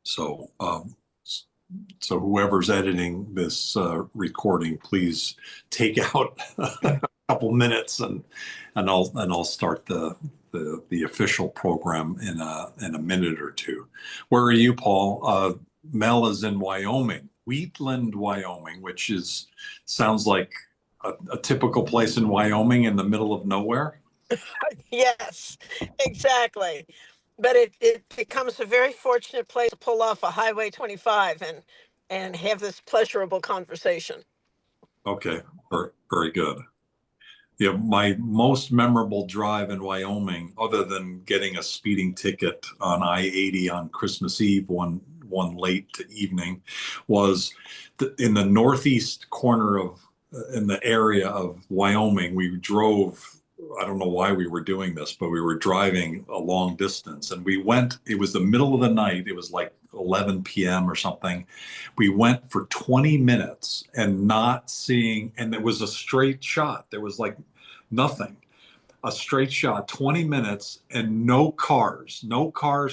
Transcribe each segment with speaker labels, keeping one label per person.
Speaker 1: So, so whoever's editing this recording, please take out a couple minutes and I'll start the official program in a minute or two. Where are you, Paul? Mel is in Wyoming, Wheatland, Wyoming, which sounds like a typical place in Wyoming in the middle of nowhere.
Speaker 2: Yes, exactly. But it becomes a very fortunate place to pull off a Highway 25 and have this pleasurable conversation.
Speaker 1: Okay, very good. Yeah, my most memorable drive in Wyoming, other than getting a speeding ticket on I-80 on Christmas Eve one late evening, was in the northeast corner in the area of Wyoming. We drove, I don't know why we were doing this, but we were driving a long distance and it was the middle of the night. It was like 11 p.m. or something. We went for 20 minutes and it was a straight shot. There was like nothing, a straight shot, 20 minutes and no cars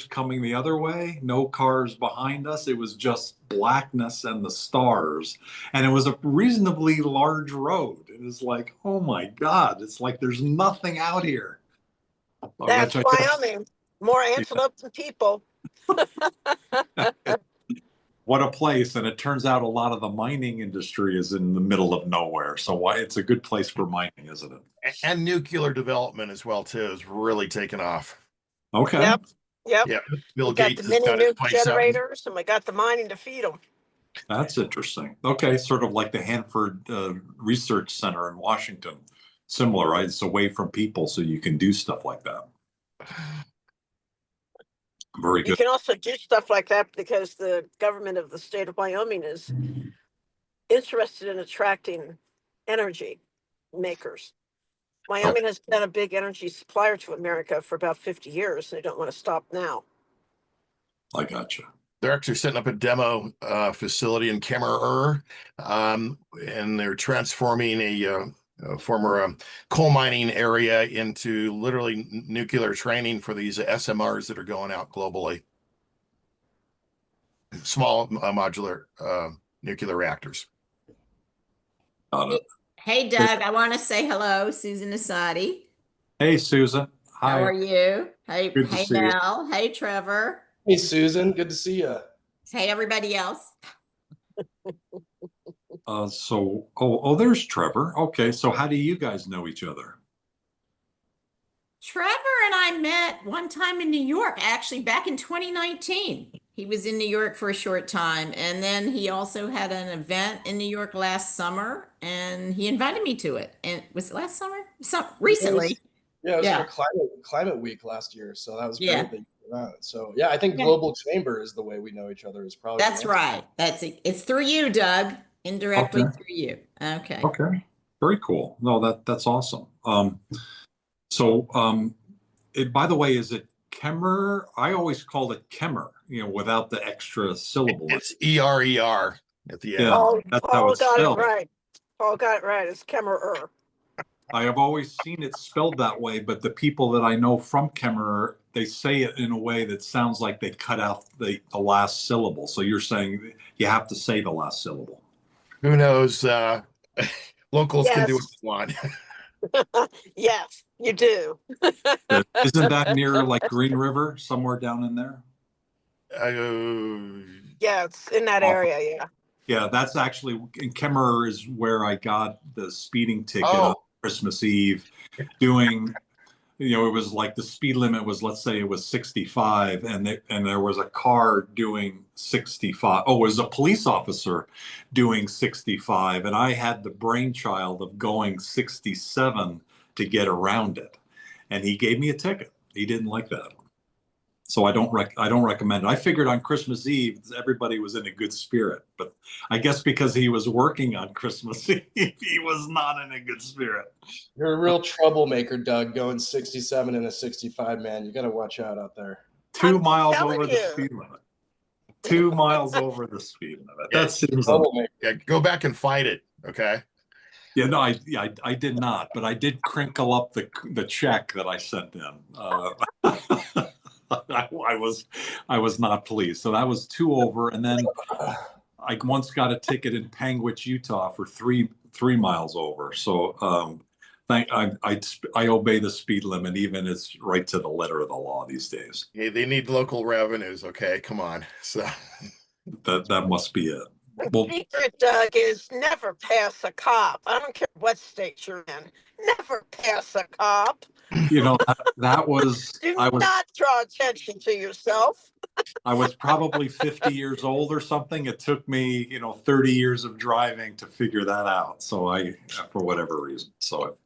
Speaker 1: coming the other way, no cars behind us. It was just blackness and the stars. And it was a reasonably large road. It was like, oh my God, it's like there's nothing out here.
Speaker 2: That's Wyoming. More antelope than people.
Speaker 1: What a place. And it turns out a lot of the mining industry is in the middle of nowhere. So it's a good place for mining, isn't it?
Speaker 3: And nuclear development as well, too, is really taken off.
Speaker 1: Okay.
Speaker 2: Yep.
Speaker 3: Yeah.
Speaker 2: We got the mini nuke generators and we got the mining to feed them.
Speaker 1: That's interesting. Okay. Sort of like the Hanford Research Center in Washington. Similar, right? It's away from people, so you can do stuff like that. Very good.
Speaker 2: You can also do stuff like that because the government of the state of Wyoming is interested in attracting energy makers. Wyoming has been a big energy supplier to America for about 50 years. And they don't want to stop now.
Speaker 1: I gotcha.
Speaker 3: They're actually setting up a demo facility in Kemmerer, and they're transforming a former coal mining area into literally nuclear training for these SMRs that are going out globally. Small modular nuclear reactors.
Speaker 1: Got it.
Speaker 4: Hey, Doug, I want to say hello, Susan Asadi.
Speaker 1: Hey, Susan. Hi.
Speaker 4: How are you? Hey,
Speaker 1: Good to
Speaker 4: Mel. Hey, Trevor.
Speaker 5: Hey, Susan. Good to see you.
Speaker 4: Hey, everybody else.
Speaker 1: There's Trevor. Okay, so how do you guys know each other?
Speaker 4: Trevor and I met one time in New York, actually back in 2019. He was in New York for a short time, and then he also had an event in New York last summer, and he invited me to it. And was it last summer? Recently.
Speaker 5: It was for Climate Week last year, so that was great.
Speaker 4: Yeah.
Speaker 5: That you did that. So yeah, I think Global Chamber is the way we know each other. Is probably
Speaker 4: That's right. It's through you, Doug. Indirectly through you. Okay.
Speaker 1: Okay. Very cool. No, that's awesome. By the way, is it Kemmer? I always called it Kemmer, without the extra syllable.
Speaker 3: It's E-R-E-R at the end.
Speaker 1: Yeah, that's how it's spelled.
Speaker 2: Paul got it right. It's Kemmerer.
Speaker 1: I have always seen it spelled that way, but the people that I know from Kemmerer, they say it in a way that sounds like they cut out the last syllable. So you're saying you have to say the last syllable.
Speaker 3: Who knows? Locals can do what they want.
Speaker 2: Yes, you do.
Speaker 1: Isn't that near like Green River, somewhere down in there?
Speaker 2: Yeah, it's in that area. Yeah.
Speaker 1: Yeah, that's actually in Kemmerer is where I got the speeding ticket on Christmas Eve. Doing, it was like the speed limit was, let's say it was 65, and there was a car doing 65. Oh, it was a police officer doing 65, and I had the brainchild of going 67 to get around it, and he gave me a ticket. He didn't like that, so I don't recommend it. I figured on Christmas Eve everybody was in a good spirit, but I guess because he was working on Christmas Eve, he was not in a good spirit.
Speaker 5: You're a real troublemaker, Doug, going 67 and a 65, man. You got to watch out there.
Speaker 1: 2 miles over the speed limit. 2 miles over the speed limit. That seems
Speaker 3: go back and fight it, okay?
Speaker 1: Yeah, no, I did not, but I did crinkle up the check that I sent in. I was not pleased. So that was 2 over, and then I once got a ticket in Panguitch, Utah for 3 miles over. So I obey the speed limit, even it's right to the letter of the law these days.
Speaker 3: Yeah, they need local revenues. Okay, come on. So
Speaker 1: That must be it.
Speaker 2: The
Speaker 1: Well,
Speaker 2: secret, Doug, is never pass a cop. I don't care what state you're in. Never pass a cop.
Speaker 1: that was
Speaker 2: Do
Speaker 1: I was
Speaker 2: not draw attention to yourself.
Speaker 1: I was probably 50 years old or something. It took me, 30 years of driving to figure that out. So for whatever reason. So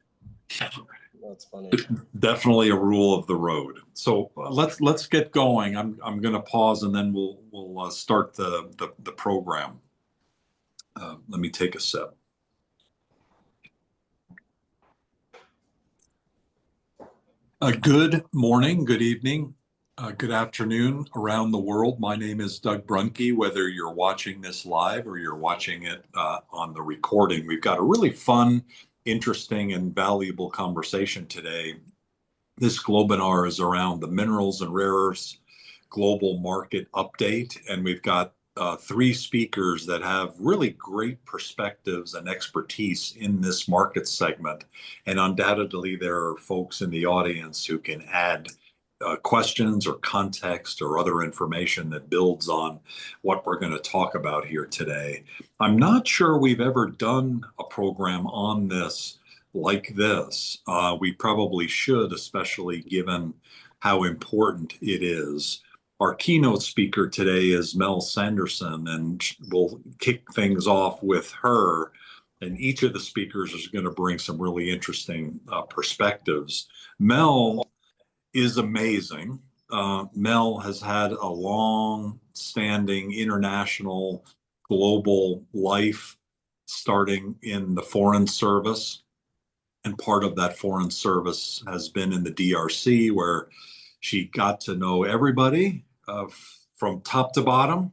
Speaker 5: That's funny.
Speaker 1: definitely a rule of the road. So let's get going. I'm going to pause and then we'll start the program. Let me take a sip. Good morning, good evening, good afternoon around the world. My name is Doug Brunke. Whether you're watching this live or you're watching it on the recording, we've got a really fun, interesting, and valuable conversation today. This Globinar is around the minerals and rare earths global market update, and we've got 3 speakers that have really great perspectives and expertise in this market segment. And undoubtedly, there are folks in the audience who can add questions or context or other information that builds on what we're going to talk about here today. I'm not sure we've ever done a program on this like this. We probably should, especially given how important it is. Our keynote speaker today is Mel Sanderson, and we'll kick things off with her. And each of the speakers is going to bring some really interesting perspectives. Mel is amazing. Mel has had a long-standing international, global life, starting in the Foreign Service. And part of that Foreign Service has been in the DRC, where she got to know everybody from top to bottom.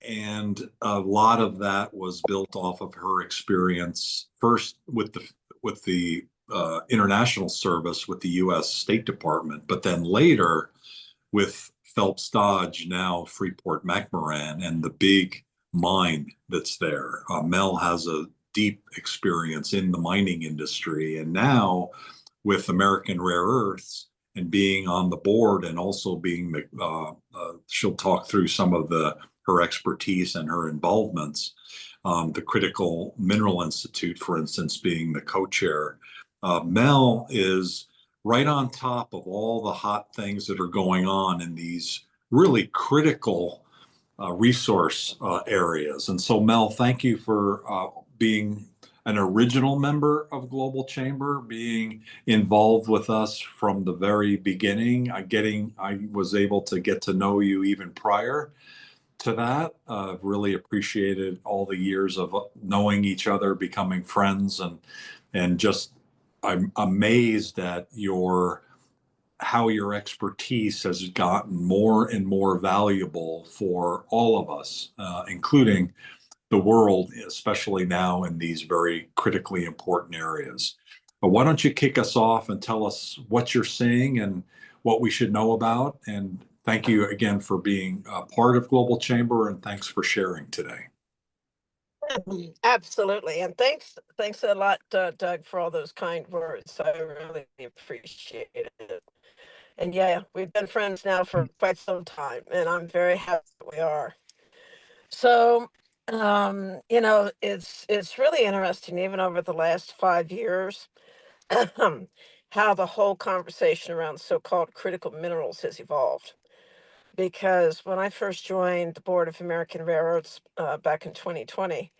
Speaker 1: And a lot of that was built off of her experience first with the international service with the U.S. State Department, but then later with Phelps Dodge, now Freeport McMoRan, and the big mine that's there. Mel has a deep experience in the mining industry, and now with American Rare Earths and being on the board, and also being she'll talk through some of her expertise and her involvements. The Critical Mineral Institute, for instance, being the co-chair. Mel is right on top of all the hot things that are going on in these really critical resource areas. And so, Mel, thank you for being an original member of Global Chamber, being involved with us from the very beginning. I was able to get to know you even prior to that. I've really appreciated all the years of knowing each other, becoming friends, and just I'm amazed at how your expertise has gotten more and more valuable for all of us, including the world, especially now in these very critically important areas. But why don't you kick us off and tell us what you're seeing and what we should know about? And thank you again for being a part of Global Chamber, and thanks for sharing today.
Speaker 2: Absolutely. And thanks a lot, Doug, for all those kind words. I really appreciate it. And yeah, we've been friends now for quite some time, and I'm very happy that we are. So, it's really interesting, even over the last 5 years, how the whole conversation around so-called critical minerals has evolved. Because when I first joined the board of American Rare Earths back in 2020,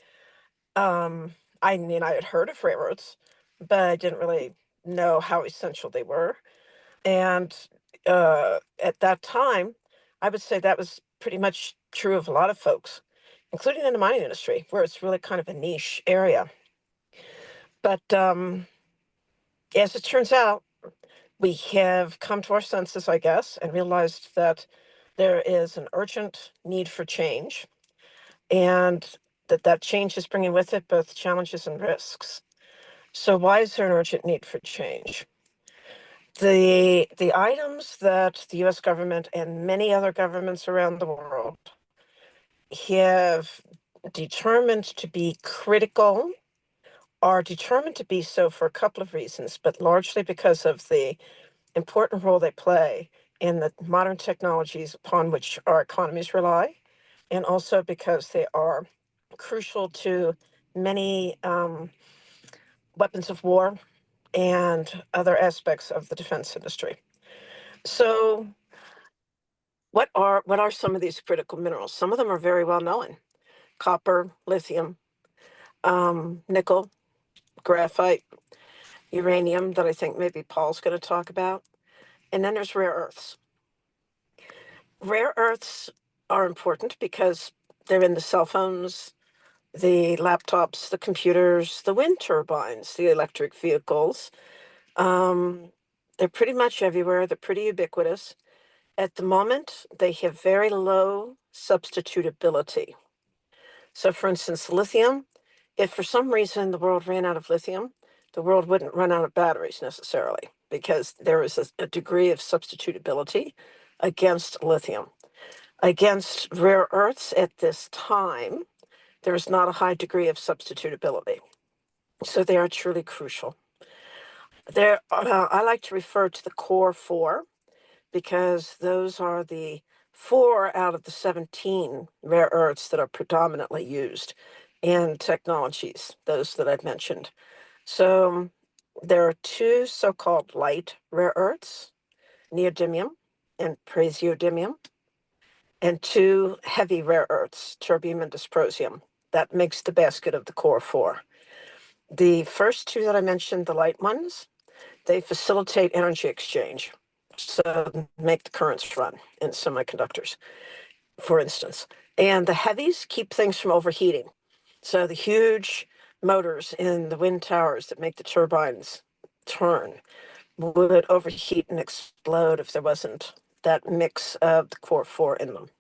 Speaker 2: I mean, I had heard of rare earths, but I didn't really know how essential they were. And at that time, I would say that was pretty much true of a lot of folks, including in the mining industry, where it's really kind of a niche area. But as it turns out, we have come to our senses, I guess, and realized that there is an urgent need for change, and that change is bringing with it both challenges and risks. So why is there an urgent need for change? The items that the US government and many other governments around the world have determined to be critical are determined to be so for a couple of reasons, but largely because of the important role they play in the modern technologies upon which our economies rely, and also because they are crucial to many weapons of war and other aspects of the defense industry. So, what are some of these critical minerals? Some of them are very well known: copper, lithium, nickel, graphite, uranium, that I think maybe Paul's going to talk about. And then there's rare earths. Rare earths are important because they're in the cell phones, the laptops, the computers, the wind turbines, the electric vehicles. They're pretty much everywhere. They're pretty ubiquitous. At the moment, they have very low substitutability. So, for instance, lithium, if for some reason the world ran out of lithium, the world wouldn't run out of batteries necessarily, because there is a degree of substitutability against lithium. Against rare earths at this time, there is not a high degree of substitutability. So they are truly crucial. I like to refer to the core four, because those are the 4 out of the 17 rare earths that are predominantly used in technologies, those that I've mentioned. So there are 2 so-called light rare earths, neodymium and praseodymium, and 2 heavy rare earths, terbium and dysprosium. That makes the basket of the core 4. The first 2 that I mentioned, the light ones, they facilitate energy exchange, so make the currents run in semiconductors, for instance. And the heavies keep things from overheating. So the huge motors in the wind towers that make the turbines turn would overheat and explode if there wasn't that mix of the core 4 in them.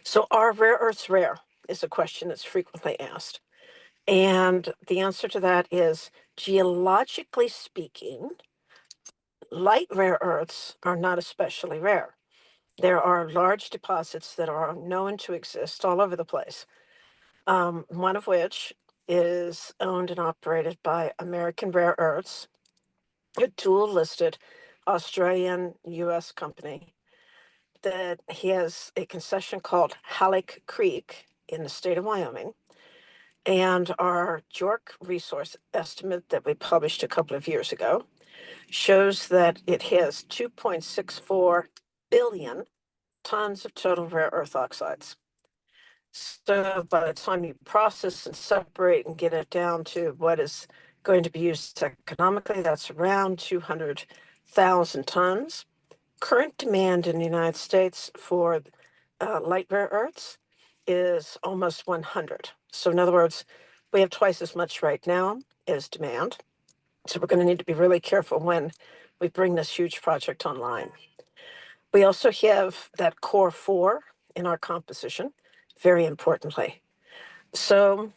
Speaker 2: So are rare earths rare is a question that's frequently asked. And the answer to that is, geologically speaking, light rare earths are not especially rare. There are large deposits that are known to exist all over the place, one of which is owned and operated by American Rare Earths, a dual-listed Australian US company that has a concession called Halleck Creek in the state of Wyoming. And our JORC resource estimate that we published a couple of years ago shows that it has 2.64 billion tons of total rare earth oxides. So by the time you process and separate and get it down to what is going to be used economically, that's around 200,000 tons. Current demand in the United States for light rare earths is almost 100. So in other words, we have twice as much right now as demand. So we're going to need to be really careful when we bring this huge project online. We also have that core 4 in our composition, very importantly. So,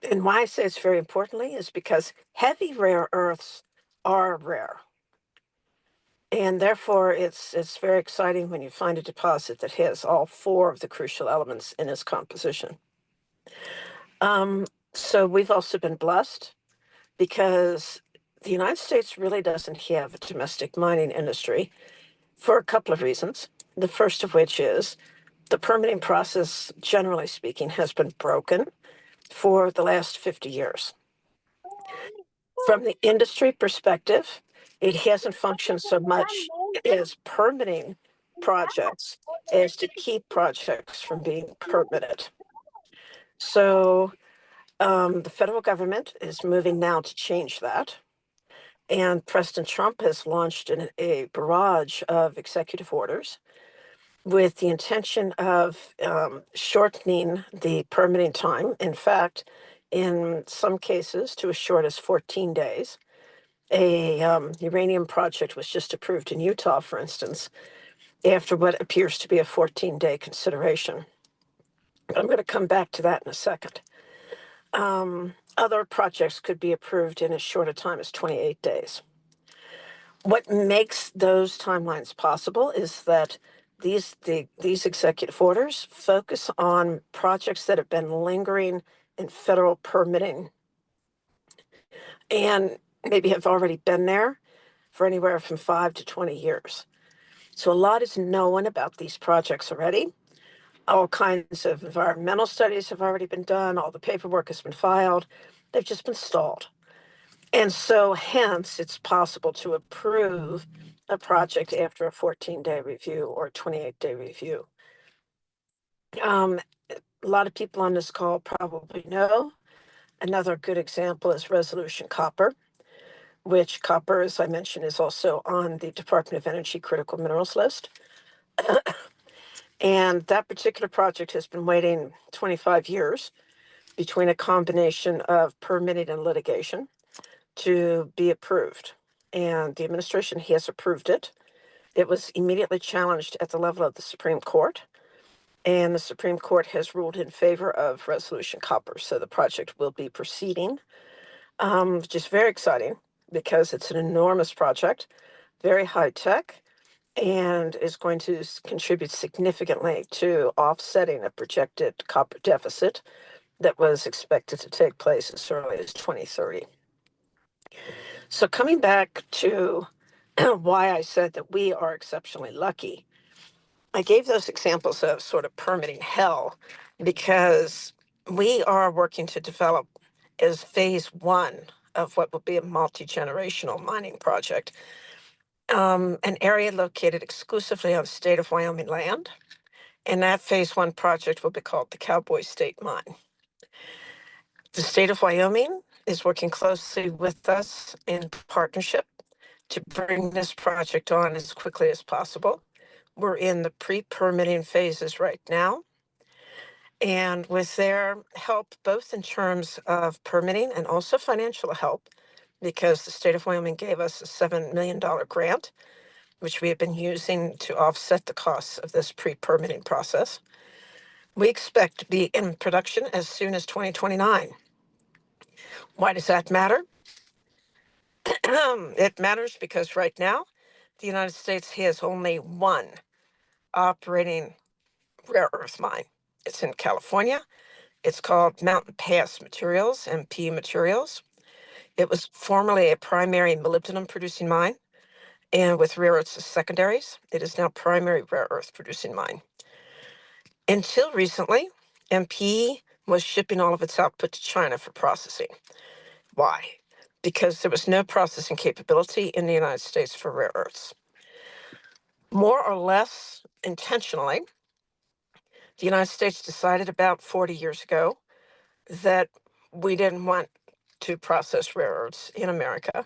Speaker 2: and why I say it's very importantly is because heavy rare earths are rare. And therefore, it's very exciting when you find a deposit that has all 4 of the crucial elements in its composition. So we've also been blessed because the United States really doesn't have a domestic mining industry for a couple of reasons. The first of which is the permitting process, generally speaking, has been broken for the last 50 years. From the industry perspective, it hasn't functioned so much as permitting projects as to keep projects from being permitted. So the federal government is moving now to change that. And President Trump has launched a barrage of executive orders with the intention of shortening the permitting time. In fact, in some cases, to as short as 14 days. A uranium project was just approved in Utah, for instance, after what appears to be a 14-day consideration. But I'm going to come back to that in a second. Other projects could be approved in as short a time as 28 days. What makes those timelines possible is that these executive orders focus on projects that have been lingering in federal permitting and maybe have already been there for anywhere from 5 to 20 years. So a lot is known about these projects already. All kinds of environmental studies have already been done. All the paperwork has been filed. They've just been stalled. And so hence it's possible to approve a project after a 14-day review or a 28-day review. A lot of people on this call probably know. Another good example is Resolution Copper, which copper, as I mentioned, is also on the Department of Energy critical minerals list. And that particular project has been waiting 25 years between a combination of permitting and litigation to be approved. And the administration has approved it. It was immediately challenged at the level of the Supreme Court. And the Supreme Court has ruled in favor of Resolution Copper. So the project will be proceeding, which is very exciting because it's an enormous project, very high tech, and is going to contribute significantly to offsetting a projected copper deficit that was expected to take place as early as 2030. So coming back to why I said that we are exceptionally lucky, I gave those examples of sort of permitting hell because we are working to develop as phase one of what will be a multi-generational mining project, an area located exclusively on state of Wyoming land. And that phase one project will be called the Cowboy State Mine. The state of Wyoming is working closely with us in partnership to bring this project on as quickly as possible. We're in the pre-permitting phases right now. And with their help, both in terms of permitting and also financial help, because the state of Wyoming gave us a $7 million grant, which we have been using to offset the costs of this pre-permitting process. We expect to be in production as soon as 2029. Why does that matter? It matters because right now, the United States has only one operating rare earth mine. It's in California. It's called Mountain Pass Materials, MP Materials. It was formerly a primary molybdenum producing mine, and with rare earths as secondaries, it is now primary rare earth producing mine. Until recently, MP was shipping all of its output to China for processing. Why? Because there was no processing capability in the United States for rare earths. More or less intentionally, the United States decided about 40 years ago that we didn't want to process rare earths in America.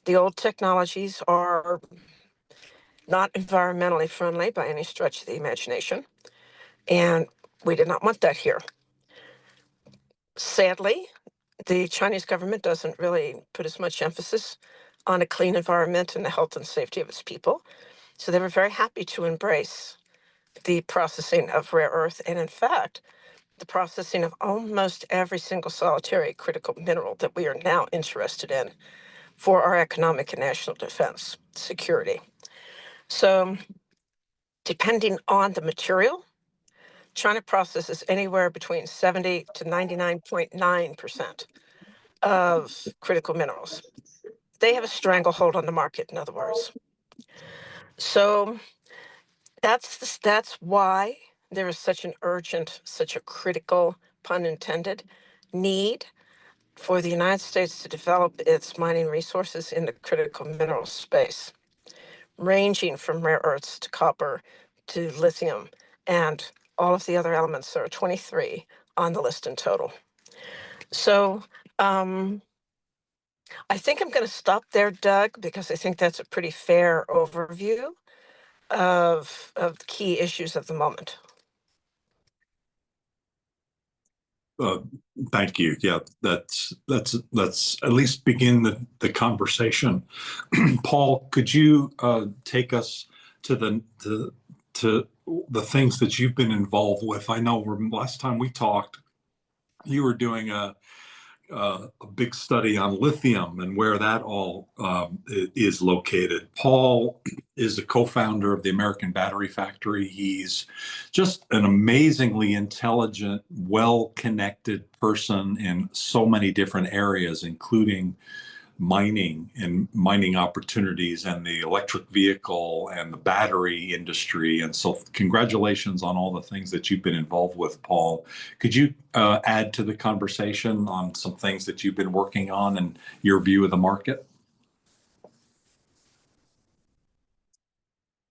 Speaker 2: The old technologies are not environmentally friendly by any stretch of the imagination, and we did not want that here. Sadly, the Chinese government doesn't really put as much emphasis on a clean environment and the health and safety of its people. So they were very happy to embrace the processing of rare earth. And in fact, the processing of almost every single solitary critical mineral that we are now interested in for our economic and national defense security. So depending on the material, China processes anywhere between 70 to 99.9% of critical minerals. They have a stranglehold on the market, in other words. So that's why there is such an urgent, such a critical, pun intended, need for the United States to develop its mining resources in the critical mineral space, ranging from rare earths to copper to lithium and all of the other elements. There are 23 on the list in total. So I think I'm going to stop there, Doug, because I think that's a pretty fair overview of the key issues of the moment.
Speaker 1: Thank you. Yeah, that's at least begin the conversation. Paul, could you take us to the things that you've been involved with? I know last time we talked, you were doing a a big study on lithium and where that all is located. Paul is a co-founder of the American Battery Factory. He's just an amazingly intelligent, well-connected person in so many different areas, including mining and mining opportunities and the electric vehicle and the battery industry. And so congratulations on all the things that you've been involved with, Paul. Could you add to the conversation on some things that you've been working on and your view of the market?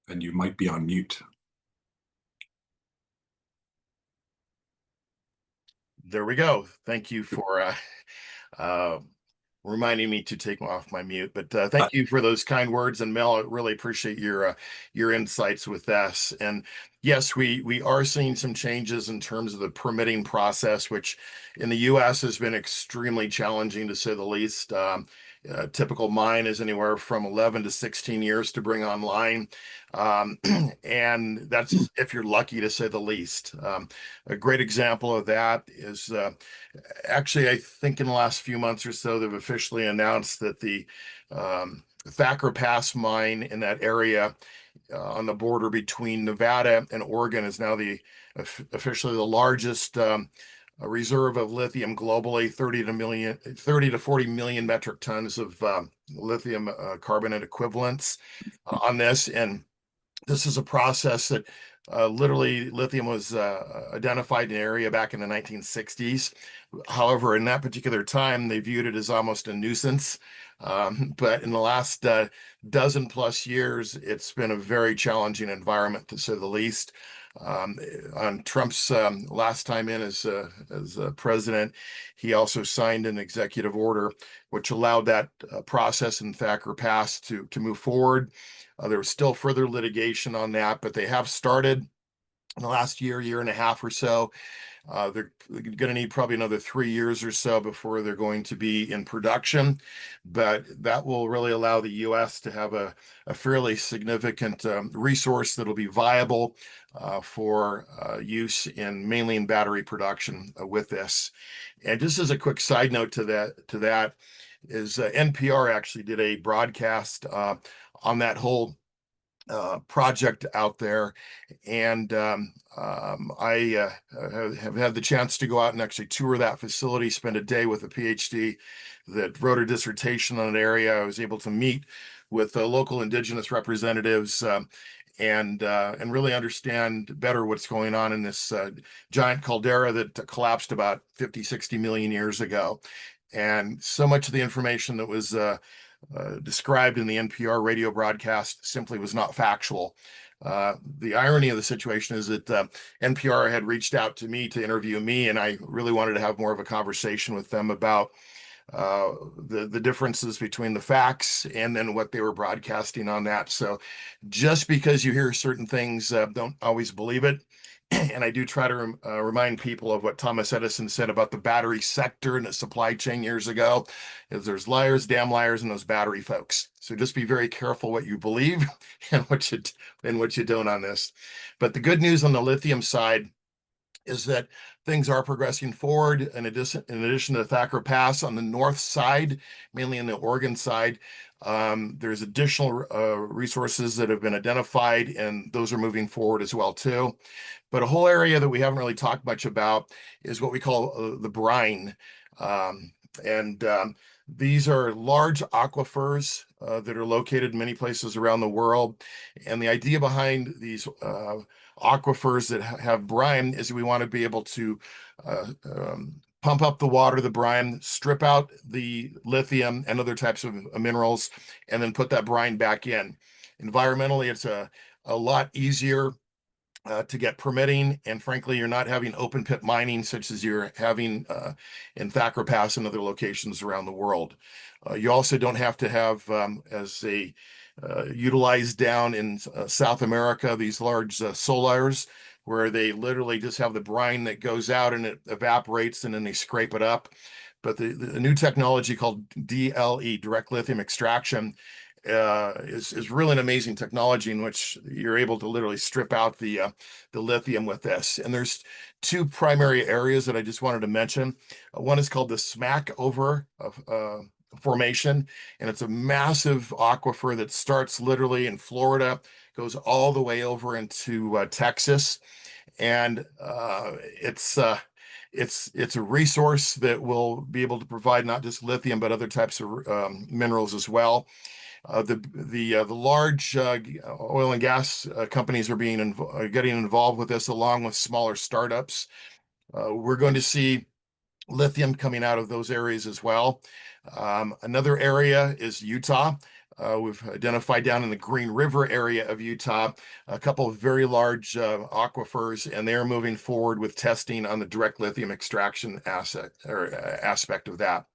Speaker 1: And you might be on mute.
Speaker 3: There we go. Thank you for reminding me to take off my mute. But thank you for those kind words. And Mel, I really appreciate your insights with this. And yes, we are seeing some changes in terms of the permitting process, which in the U.S. has been extremely challenging to say the least. A typical mine is anywhere from 11 to 16 years to bring online. And that's if you're lucky, to say the least. A great example of that is actually, I think in the last few months or so, they've officially announced that the Thacker Pass mine in that area on the border between Nevada and Oregon is now officially the largest a reserve of lithium globally, 30 to 40 million metric tons of lithium carbonate equivalents on this. And this is a process that literally lithium was identified in an area back in the 1960s. However, in that particular time, they viewed it as almost a nuisance. But in the last dozen plus years, it's been a very challenging environment, to say the least. On Trump's last time in as president, he also signed an executive order which allowed that process in Thacker Pass to move forward. There was still further litigation on that, but they have started in the last year and a half or so. They're going to need probably another 3 years or so before they're going to be in production, but that will really allow the U.S. to have a fairly significant resource that'll be viable for use mainly in battery production with this. And just as a quick side note to that is NPR actually did a broadcast on that whole project out there, and I have had the chance to go out and actually tour that facility, spend a day with a PhD that wrote a dissertation on an area. I was able to meet with local indigenous representatives and really understand better what's going on in this giant caldera that collapsed about 50-60 million years ago. And so much of the information that was described in the NPR radio broadcast simply was not factual. The irony of the situation is that NPR had reached out to me to interview me, and I really wanted to have more of a conversation with them about the differences between the facts and then what they were broadcasting on that. So just because you hear certain things, don't always believe it. And I do try to remind people of what Thomas Edison said about the battery sector and the supply chain years ago, is there's liars, damn liars, and those battery folks. So just be very careful what you believe and what you don't on this. But the good news on the lithium side is that things are progressing forward. In addition to Thacker Pass on the north side, mainly in the Oregon side, there's additional resources that have been identified, and those are moving forward as well too. But a whole area that we haven't really talked much about is what we call the brine. These are large aquifers that are located in many places around the world. And the idea behind these aquifers that have brine is we want to be able to pump up the water, the brine, strip out the lithium and other types of minerals, and then put that brine back in. Environmentally, it's a lot easier to get permitting, and frankly, you're not having open pit mining such as you're having in Thacker Pass and other locations around the world. You also don't have to have, as a utilized down in South America, these large solars where they literally just have the brine that goes out and it evaporates and then they scrape it up. But the new technology called DLE, direct lithium extraction, is really an amazing technology in which you're able to literally strip out the lithium with this. And there's two primary areas that I just wanted to mention. One is called the Smackover formation, and it's a massive aquifer that starts literally in Florida, goes all the way over into Texas, and it's a resource that will be able to provide not just lithium but other types of minerals as well. The large oil and gas companies are getting involved with this, along with smaller startups. We're going to see lithium coming out of those areas as well. Another area is Utah. We've identified down in the Green River area of Utah a couple of very large aquifers, and they're moving forward with testing on the direct lithium extraction aspect of that.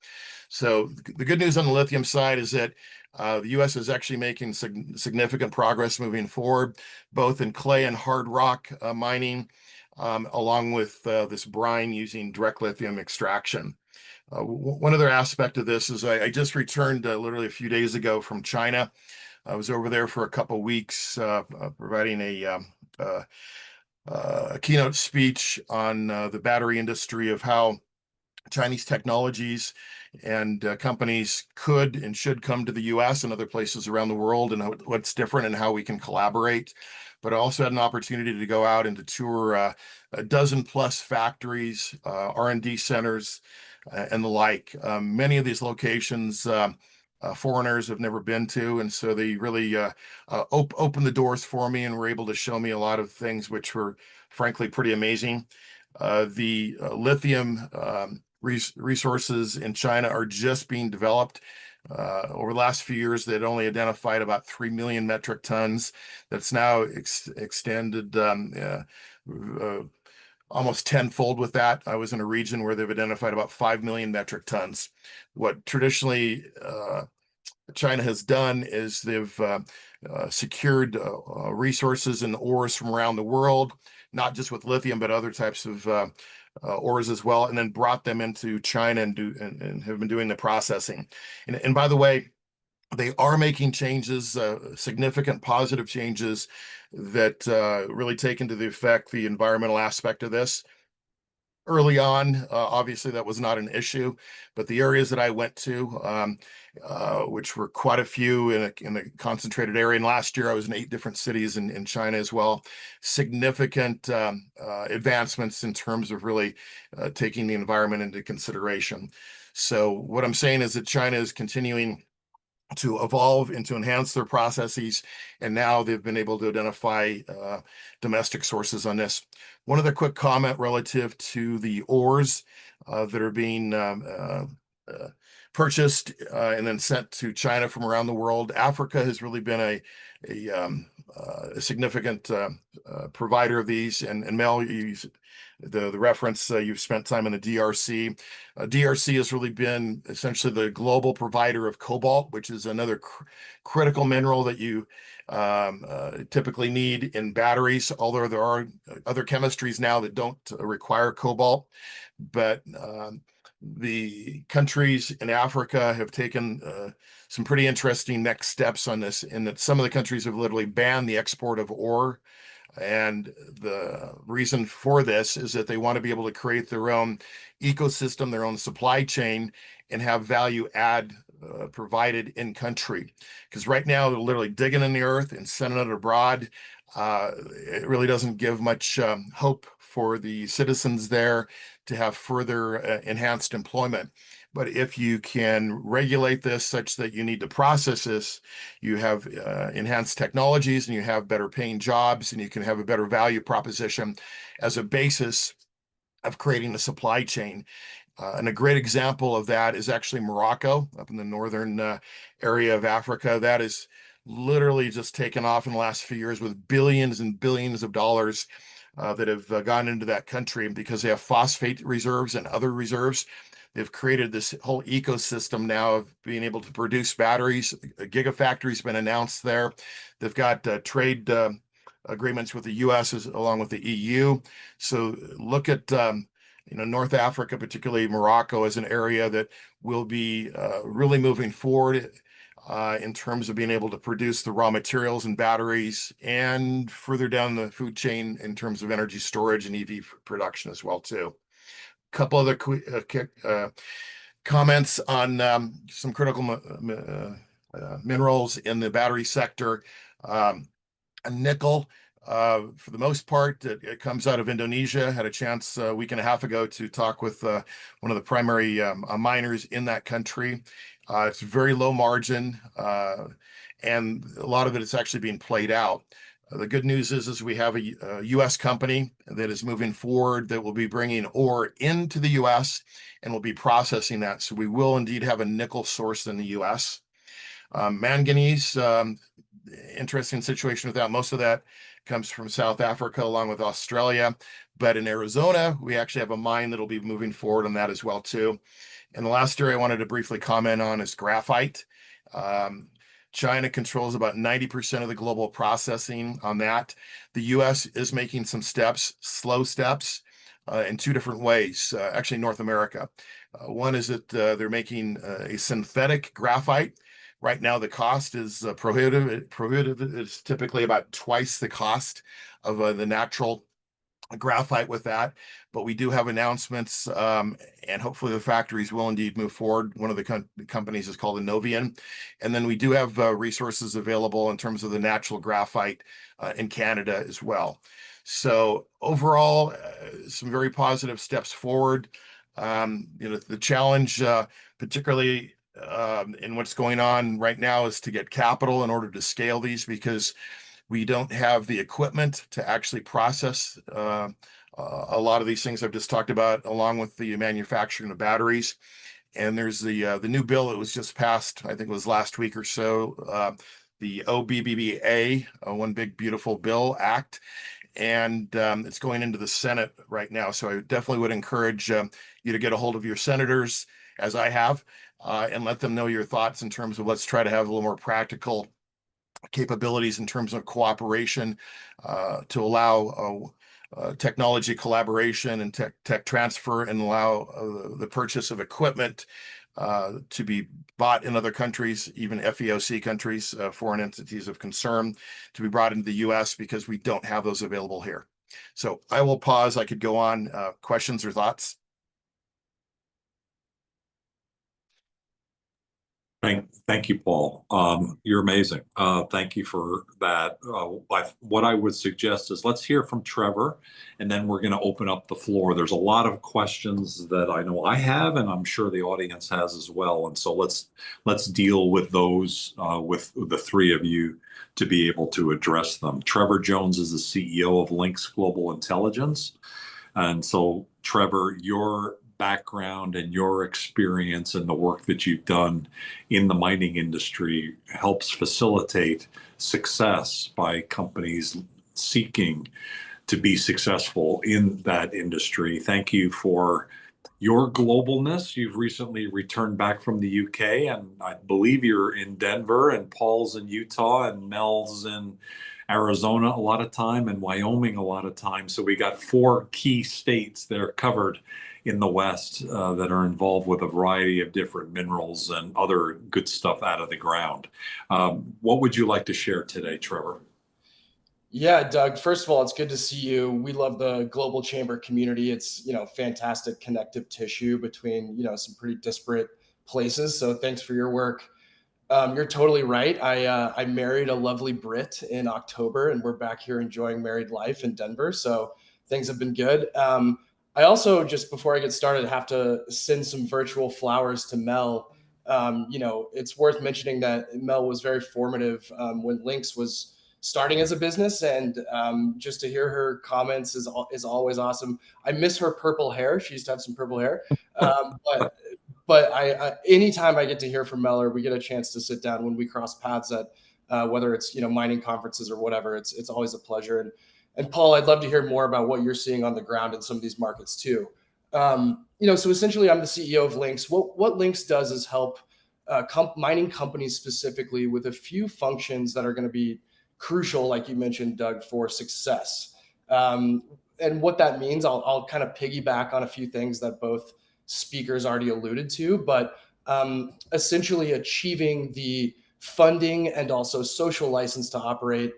Speaker 3: So the good news on the lithium side is that the U.S. is actually making significant progress moving forward, both in clay and hard rock mining, along with this brine using direct lithium extraction. One other aspect of this is I just returned literally a few days ago from China. I was over there for a couple of weeks providing a keynote speech on the battery industry, of how Chinese technologies and companies could and should come to the US and other places around the world, and what's different and how we can collaborate. But I also had an opportunity to go out and to tour a dozen plus factories, R&D centers, and the like. Many of these locations foreigners have never been to, and so they really opened the doors for me and were able to show me a lot of things which were frankly pretty amazing. The lithium resources in China are just being developed. Over the last few years, they'd only identified about 3 million metric tons. That's now extended almost tenfold with that. I was in a region where they've identified about 5 million metric tons. What traditionally China has done is they've secured resources and ores from around the world, not just with lithium, but other types of ores as well, and then brought them into China and have been doing the processing. And by the way, they are making changes, significant positive changes that really take into the effect the environmental aspect of this. Early on, obviously that was not an issue, but the areas that I went to, which were quite a few in a concentrated area, and last year I was in 8 different cities in China as well, significant advancements in terms of really taking the environment into consideration. So what I'm saying is that China is continuing to evolve and to enhance their processes, and now they've been able to identify domestic sources on this. One other quick comment relative to the ores that are being purchased and then sent to China from around the world. Africa has really been a significant provider of these, and Mel, the reference, you've spent time in the DRC. DRC has really been essentially the global provider of cobalt, which is another critical mineral that you typically need in batteries, although there are other chemistries now that don't require cobalt. But the countries in Africa have taken some pretty interesting next steps on this, in that some of the countries have literally banned the export of ore. And the reason for this is that they want to be able to create their own ecosystem, their own supply chain, and have value add provided in country. Because right now they're literally digging in the earth and sending it abroad. It really doesn't give much hope for the citizens there to have further enhanced employment. But if you can regulate this such that you need to process this, you have enhanced technologies and you have better paying jobs, and you can have a better value proposition as a basis of creating a supply chain. And a great example of that is actually Morocco, up in the northern area of Africa. That is literally just taken off in the last few years, with billions and billions of dollars that have gone into that country. And because they have phosphate reserves and other reserves, they've created this whole ecosystem now of being able to produce batteries. A gigafactory's been announced there. They've got trade agreements with the U.S. along with the EU. So look at North Africa, particularly Morocco, as an area that will be really moving forward. in terms of being able to produce the raw materials and batteries, and further down the food chain in terms of energy storage and EV production as well too. Couple other comments on some critical minerals in the battery sector. Nickel, for the most part, it comes out of Indonesia. Had a chance a week and a half ago to talk with one of the primary miners in that country. It's very low margin, and a lot of it is actually being played out. The good news is we have a U.S. company that is moving forward that will be bringing ore into the U.S. and will be processing that. So we will indeed have a nickel source in the U.S. Manganese, interesting situation with that. Most of that comes from South Africa along with Australia. But in Arizona, we actually have a mine that'll be moving forward on that as well too. And the last area I wanted to briefly comment on is graphite. China controls about 90% of the global processing on that. The US is making some steps, slow steps, in two different ways, actually North America. One is that they're making a synthetic graphite. Right now, the cost is prohibitive. Prohibitive is typically about twice the cost of the natural graphite with that, but we do have announcements, and hopefully the factories will indeed move forward. One of the companies is called Innovian, and then we do have resources available in terms of the natural graphite in Canada as well. So overall, some very positive steps forward. The challenge, particularly in what's going on right now, is to get capital in order to scale these, because we don't have the equipment to actually process a lot of these things I've just talked about, along with the manufacturing of batteries. And there's the new bill that was just passed, I think it was last week or so, the OBBBA, One Big Beautiful Bill Act, and it's going into the Senate right now. So I definitely would encourage you to get a hold of your senators, as I have, and let them know your thoughts in terms of let's try to have a little more practical capabilities in terms of cooperation to allow technology collaboration and tech transfer, and allow the purchase of equipment to be bought in other countries, even FEOC countries, foreign entities of concern, to be brought into the US, because we don't have those available here. So I will pause. I could go on. Questions or thoughts?
Speaker 1: Thank you, Paul. You're amazing. Thank you for that. What I would suggest is let's hear from Trevor, and then we're going to open up the floor. There's a lot of questions that I know I have, and I'm sure the audience has as well. And so let's deal with those with the three of you to be able to address them. Trevor Jones is the CEO of Lynx Global Intelligence. And so, Trevor, your background and your experience and the work that you've done in the mining industry helps facilitate success by companies seeking to be successful in that industry. Thank you for your globalness. You've recently returned back from the UK, and I believe you're in Denver, and Paul's in Utah, and Mel's in Arizona a lot of time, and Wyoming a lot of time. So we got 4 key states that are covered in the West that are involved with a variety of different minerals and other good stuff out of the ground. What would you like to share today, Trevor?
Speaker 5: Yeah, Doug, first of all, it's good to see you. We love the global chamber community. It's, fantastic connective tissue between, some pretty disparate places. So thanks for your work. You're totally right. I married a lovely Brit in October, and we're back here enjoying married life in Denver. So things have been good. I also, just before I get started, have to send some virtual flowers to Mel. It's worth mentioning that Mel was very formative when Lynx was starting as a business, and just to hear her comments is always awesome. I miss her purple hair. She used to have some purple hair, but I anytime I get to hear from Mel, or we get a chance to sit down when we cross paths at whether it's mining conferences or whatever, it's always a pleasure. And Paul, I'd love to hear more about what you're seeing on the ground in some of these markets too. So essentially, I'm the CEO of Lynx. What Lynx does is help mining companies specifically with a few functions that are going to be crucial, like you mentioned, Doug, for success. And what that means, I'll kind of piggyback on a few things that both speakers already alluded to, but essentially achieving the funding and also social license to operate,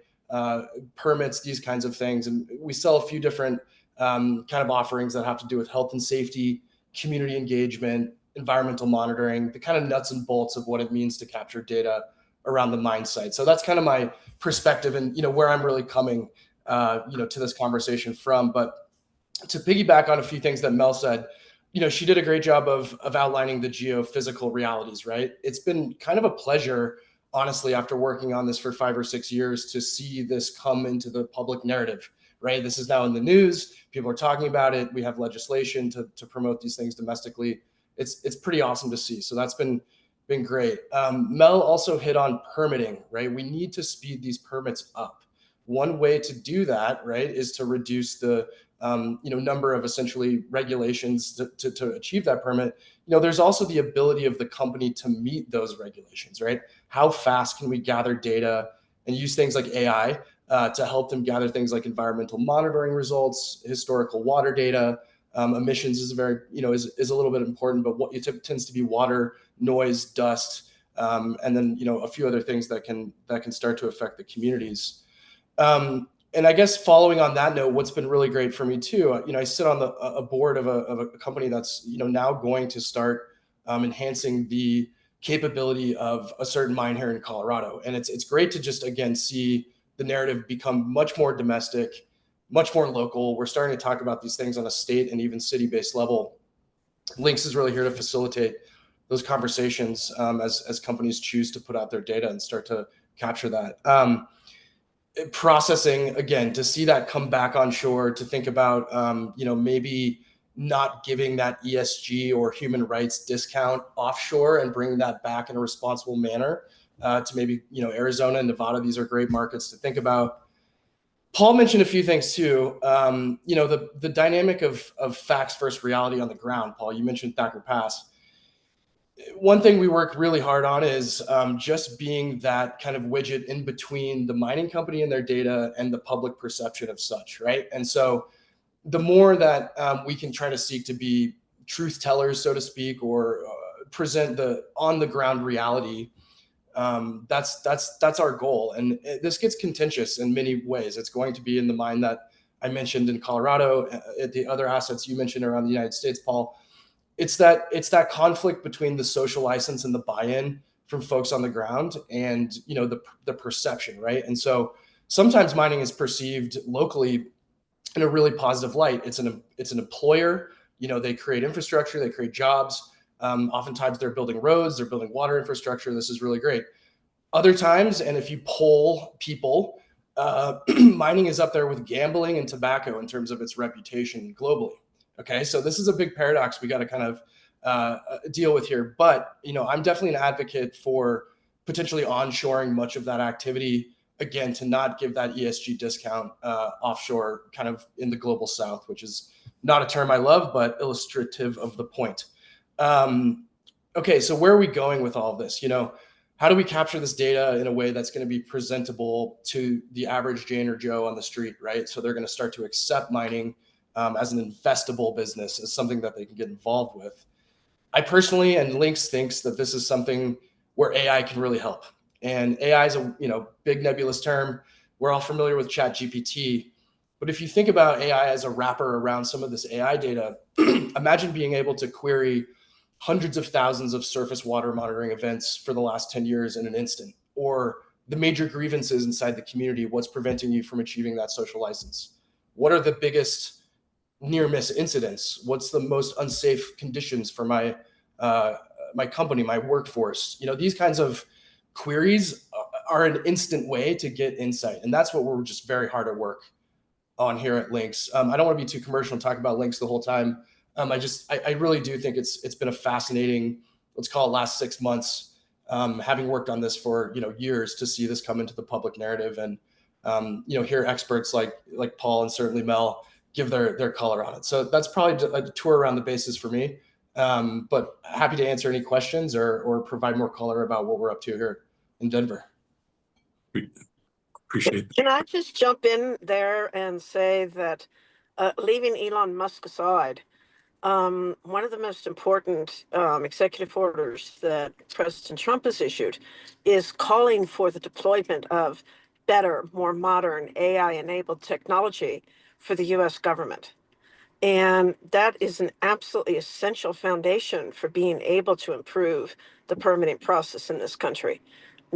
Speaker 5: permits, these kinds of things. And we sell a few different kind of offerings that have to do with health and safety, community engagement, environmental monitoring, the kind of nuts and bolts of what it means to capture data around the mine site. So that's kind of my perspective and, where I'm really coming, to this conversation from. But to piggyback on a few things that Mel said, she did a great job of outlining the geophysical realities, right? It's been kind of a pleasure, honestly, after working on this for 5 or 6 years, to see this come into the public narrative, right? This is now in the news. People are talking about it. We have legislation to promote these things domestically. It's pretty awesome to see. So that's been great. Mel also hit on permitting, right? We need to speed these permits up. One way to do that, right, is to reduce the number of essentially regulations to achieve that permit. There's also the ability of the company to meet those regulations, right? How fast can we gather data and use things like AI to help them gather things like environmental monitoring results, historical water data. Emissions is very, is a little bit important, but what tends to be water, noise, dust, and then, a few other things that can start to affect the communities. And I guess following on that note, what's been really great for me too, I sit on a board of a company that's, now going to start enhancing the capability of a certain mine here in Colorado. And it's great to just, again, see the narrative become much more domestic, much more local. We're starting to talk about these things on a state and even city-based level. Lynx is really here to facilitate those conversations as companies choose to put out their data and start to capture that. Processing, again, to see that come back on shore, to think about, maybe not giving that ESG or human rights discount offshore and bringing that back in a responsible manner to maybe, Arizona and Nevada. These are great markets to think about. Paul mentioned a few things too. The dynamic of facts versus reality on the ground. Paul, you mentioned Thacker Pass. One thing we work really hard on is just being that kind of widget in between the mining company and their data and the public perception of such, right? And so the more that we can try to seek to be truth tellers, so to speak, or present the on the ground reality, that's our goal. And this gets contentious in many ways. It's going to be in the mine that I mentioned in Colorado, at the other assets you mentioned around the United States, Paul. It's that conflict between the social license and the buy-in from folks on the ground and, the perception, right? And so sometimes mining is perceived locally in a really positive light. It's an employer. They create infrastructure, they create jobs. Oftentimes they're building roads, they're building water infrastructure. This is really great. Other times, and if you poll people, mining is up there with gambling and tobacco in terms of its reputation globally. Okay, so this is a big paradox we got to kind of deal with here. But, I'm definitely an advocate for potentially onshoring much of that activity, again, to not give that ESG discount offshore kind of in the global south, which is not a term I love, but illustrative of the point. Okay, so where are we going with all of this? How do we capture this data in a way that's going to be presentable to the average Jane or Joe on the street, right? So they're going to start to accept mining as an investable business, as something that they can get involved with. I personally, and Lynx thinks that this is something where AI can really help. And AI is a big nebulous term. We're all familiar with ChatGPT. But if you think about AI as a wrapper around some of this AI data, imagine being able to query hundreds of thousands of surface water monitoring events for the last 10 years in an instant, or the major grievances inside the community. What's preventing you from achieving that social license? What are the biggest near miss incidents? What's the most unsafe conditions for my company, my workforce? These kinds of queries are an instant way to get insight. And that's what we're just very hard at work on here at Lynx. I don't want to be too commercial and talk about Lynx the whole time. I really do think it's been a fascinating, let's call it last 6 months, having worked on this for, years, to see this come into the public narrative and, hear experts like Paul and certainly Mel give their color on it. So that's probably a tour around the bases for me. But happy to answer any questions or provide more color about what we're up to here in Denver.
Speaker 1: Appreciate that.
Speaker 2: Can I just jump in there and say that leaving Elon Musk aside, one of the most important executive orders that President Trump has issued is calling for the deployment of better, more modern AI-enabled technology for the U.S. government. And that is an absolutely essential foundation for being able to improve the permitting process in this country.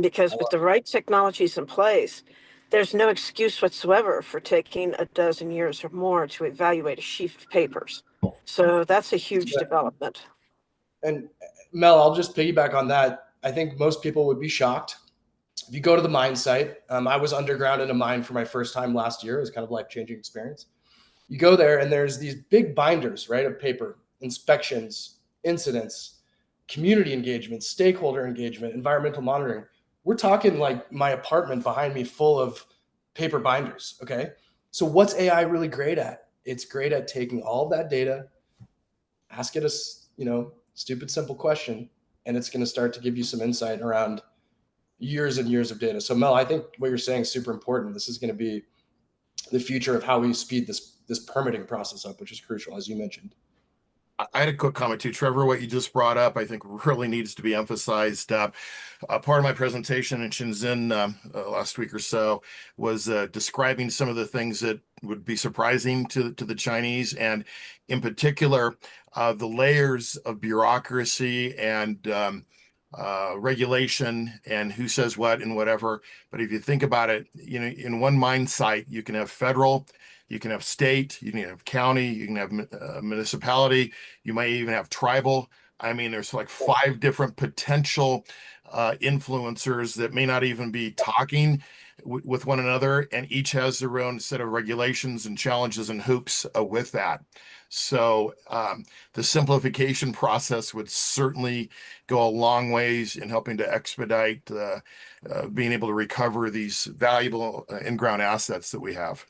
Speaker 2: Because with the right technologies in place, there's no excuse whatsoever for taking a dozen years or more to evaluate a sheaf of papers. So that's a huge development.
Speaker 5: And Mel, I'll just piggyback on that. I think most people would be shocked if you go to the mine site. I was underground in a mine for my first time last year. It was kind of life-changing experience. You go there and there's these big binders, right, of paper, inspections, incidents, community engagement, stakeholder engagement, environmental monitoring. We're talking like my apartment behind me full of paper binders. Okay. So what's AI really great at? It's great at taking all of that data, ask it a, stupid, simple question, and it's going to start to give you some insight around years and years of data. So Mel, I think what you're saying is super important. This is going to be the future of how we speed this permitting process up, which is crucial, as you mentioned.
Speaker 3: I had a quick comment too, Trevor. What you just brought up, I think, really needs to be emphasized. Part of my presentation in Shenzhen last week or so was describing some of the things that would be surprising to the Chinese, and in particular, the layers of bureaucracy and regulation and who says what and whatever. But if you think about it, in one mine site, you can have federal, you can have state, you can have county, you can have municipality, you might even have tribal. I mean, there's like 5 different potential influencers that may not even be talking with one another, and each has their own set of regulations and challenges and hoops with that. So the simplification process would certainly go a long ways in helping to expedite being able to recover these valuable in-ground assets that we have.